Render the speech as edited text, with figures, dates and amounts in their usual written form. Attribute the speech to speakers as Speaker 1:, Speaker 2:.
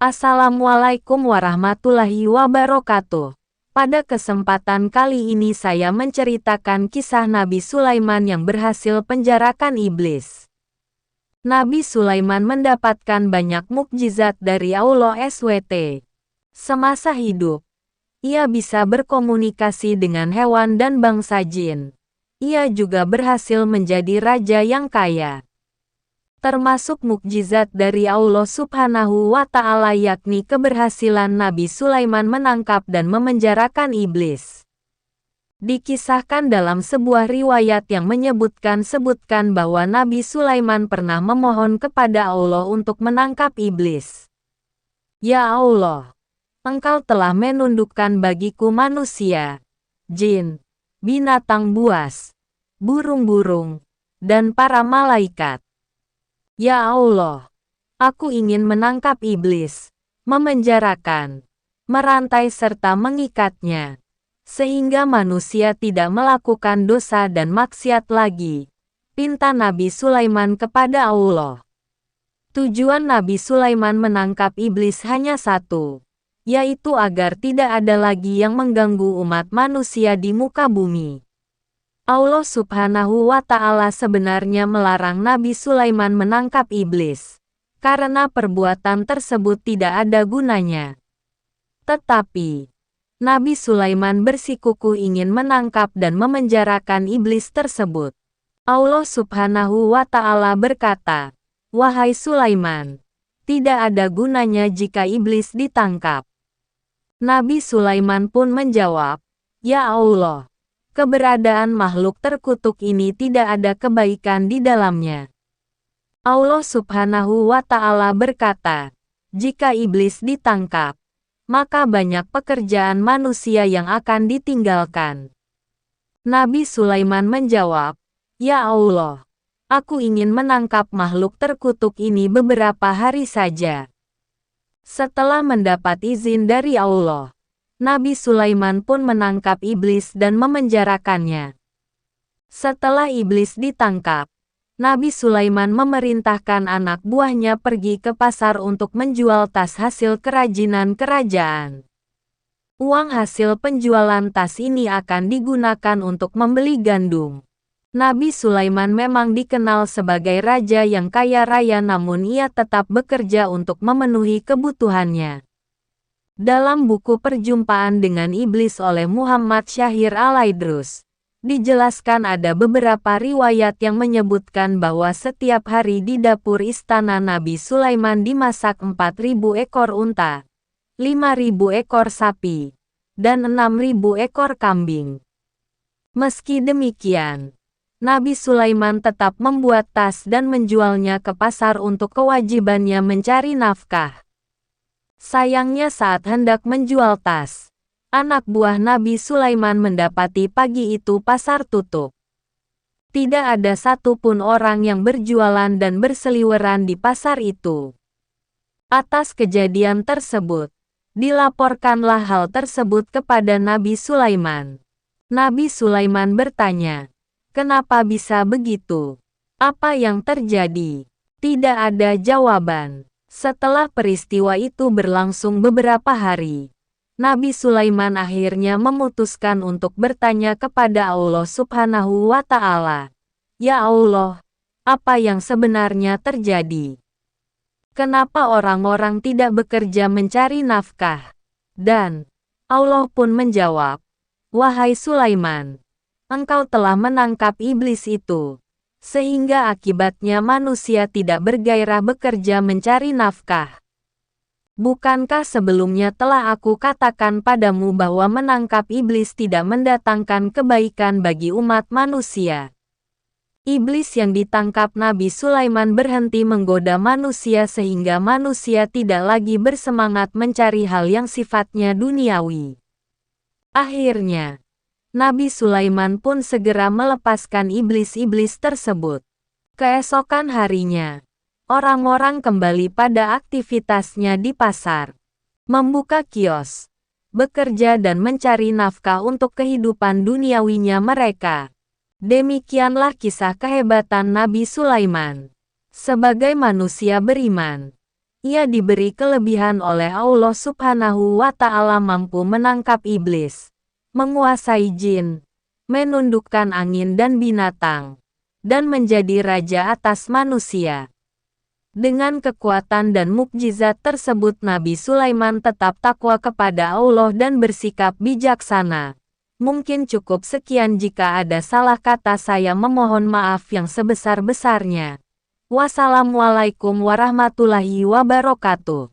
Speaker 1: Assalamualaikum warahmatullahi wabarakatuh. Pada kesempatan kali ini saya menceritakan kisah Nabi Sulaiman yang berhasil penjarakan iblis. Nabi Sulaiman mendapatkan banyak mukjizat dari Allah SWT. Semasa hidup, ia bisa berkomunikasi dengan hewan dan bangsa jin. Ia juga berhasil menjadi raja yang kaya. Termasuk mukjizat dari Allah Subhanahu wa Ta'ala, yakni keberhasilan Nabi Sulaiman menangkap dan memenjarakan iblis. Dikisahkan dalam sebuah riwayat yang menyebutkan bahwa Nabi Sulaiman pernah memohon kepada Allah untuk menangkap iblis. Ya Allah, Engkau telah menundukkan bagiku manusia, jin, binatang buas, burung-burung, dan para malaikat. Ya Allah, aku ingin menangkap iblis, memenjarakan, merantai serta mengikatnya, sehingga manusia tidak melakukan dosa dan maksiat lagi. Pinta Nabi Sulaiman kepada Allah. Tujuan Nabi Sulaiman menangkap iblis hanya satu, yaitu agar tidak ada lagi yang mengganggu umat manusia di muka bumi. Allah Subhanahu wa Ta'ala sebenarnya melarang Nabi Sulaiman menangkap iblis, karena perbuatan tersebut tidak ada gunanya. Tetapi, Nabi Sulaiman bersikukuh ingin menangkap dan memenjarakan iblis tersebut. Allah Subhanahu wa Ta'ala berkata, "Wahai Sulaiman, tidak ada gunanya jika iblis ditangkap." Nabi Sulaiman pun menjawab, "Ya Allah, keberadaan makhluk terkutuk ini tidak ada kebaikan di dalamnya." Allah Subhanahu wa Ta'ala berkata, "Jika iblis ditangkap, maka banyak pekerjaan manusia yang akan ditinggalkan." Nabi Sulaiman menjawab, "Ya Allah, aku ingin menangkap makhluk terkutuk ini beberapa hari saja." Setelah mendapat izin dari Allah, Nabi Sulaiman pun menangkap iblis dan memenjarakannya. Setelah iblis ditangkap, Nabi Sulaiman memerintahkan anak buahnya pergi ke pasar untuk menjual tas hasil kerajinan kerajaan. Uang hasil penjualan tas ini akan digunakan untuk membeli gandum. Nabi Sulaiman memang dikenal sebagai raja yang kaya raya, namun ia tetap bekerja untuk memenuhi kebutuhannya. Dalam buku Perjumpaan dengan Iblis oleh Muhammad Syahir Al-Aidrus, dijelaskan ada beberapa riwayat yang menyebutkan bahwa setiap hari di dapur istana Nabi Sulaiman dimasak 4.000 ekor unta, 5.000 ekor sapi, dan 6.000 ekor kambing. Meski demikian, Nabi Sulaiman tetap membuat tas dan menjualnya ke pasar untuk kewajibannya mencari nafkah. Sayangnya saat hendak menjual tas, anak buah Nabi Sulaiman mendapati pagi itu pasar tutup. Tidak ada satupun orang yang berjualan dan berseliweran di pasar itu. Atas kejadian tersebut, dilaporkanlah hal tersebut kepada Nabi Sulaiman. Nabi Sulaiman bertanya, "Kenapa bisa begitu? Apa yang terjadi?" Tidak ada jawaban. Setelah peristiwa itu berlangsung beberapa hari, Nabi Sulaiman akhirnya memutuskan untuk bertanya kepada Allah Subhanahu wa Ta'ala, "Ya Allah, apa yang sebenarnya terjadi? Kenapa orang-orang tidak bekerja mencari nafkah?" Dan Allah pun menjawab, "Wahai Sulaiman, engkau telah menangkap iblis itu, sehingga akibatnya manusia tidak bergairah bekerja mencari nafkah. Bukankah sebelumnya telah aku katakan padamu bahwa menangkap iblis tidak mendatangkan kebaikan bagi umat manusia?" Iblis yang ditangkap Nabi Sulaiman berhenti menggoda manusia sehingga manusia tidak lagi bersemangat mencari hal yang sifatnya duniawi. Akhirnya, Nabi Sulaiman pun segera melepaskan iblis-iblis tersebut. Keesokan harinya, orang-orang kembali pada aktivitasnya di pasar, membuka kios, bekerja dan mencari nafkah untuk kehidupan duniawinya mereka. Demikianlah kisah kehebatan Nabi Sulaiman. Sebagai manusia beriman, Ia diberi kelebihan oleh Allah Subhanahu wa Ta'ala, mampu menangkap iblis, menguasai jin, menundukkan angin dan binatang, dan menjadi raja atas manusia. Dengan kekuatan dan mukjizat tersebut, Nabi Sulaiman tetap takwa kepada Allah dan bersikap bijaksana. Mungkin cukup sekian, jika ada salah kata saya memohon maaf yang sebesar-besarnya. Wassalamualaikum warahmatullahi wabarakatuh.